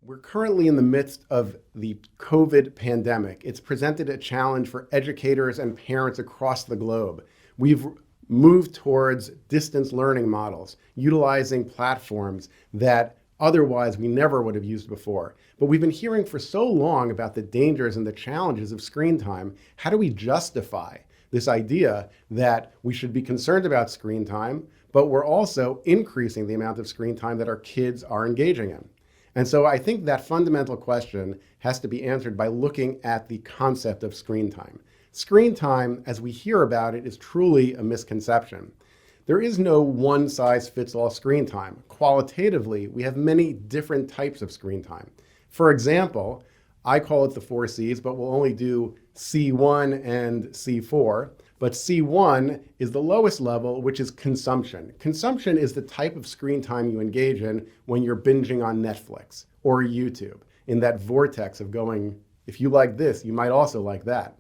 We're currently in the midst of the COVID pandemic. It's presented a challenge for educators and parents across the globe. We've moved towards distance learning models, utilizing platforms that otherwise we never would have used before. But we've been hearing for so long about the dangers and the challenges of screen time. How do we justify this idea that we should be concerned about screen time, but we're also increasing the amount of screen time that our kids are engaging in? And so I think that fundamental question has to be answered by looking at the concept of screen time. Screen time, as we hear about it, is truly a misconception. There is no one-size-fits-all screen time. Qualitatively, we have many different types of screen time. For example, I call it the 4 C's, but we'll only do C1 and C4. But C1 is the lowest level, which is consumption. Consumption is the type of screen time you engage in when you're binging on Netflix or YouTube, in that vortex of going, if you like this, you might also like that.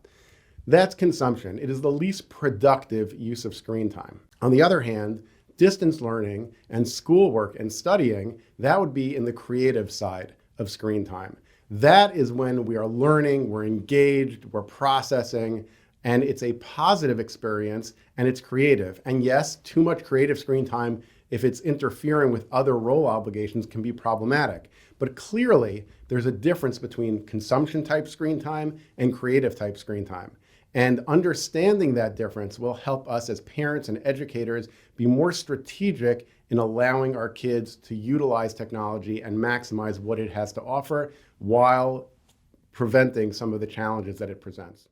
That's consumption. It is the least productive use of screen time. On the other hand, distance learning and schoolwork and studying, that would be in the creative side of screen time. That is when we are learning, we're engaged, we're processing, and it's a positive experience and it's creative. And yes, too much creative screen time, if it's interfering with other role obligations, can be problematic. But clearly, there's a difference between consumption type screen time and creative type screen time. And understanding that difference will help us as parents and educators be more strategic in allowing our kids to utilize technology and maximize what it has to offer while preventing some of the challenges that it presents.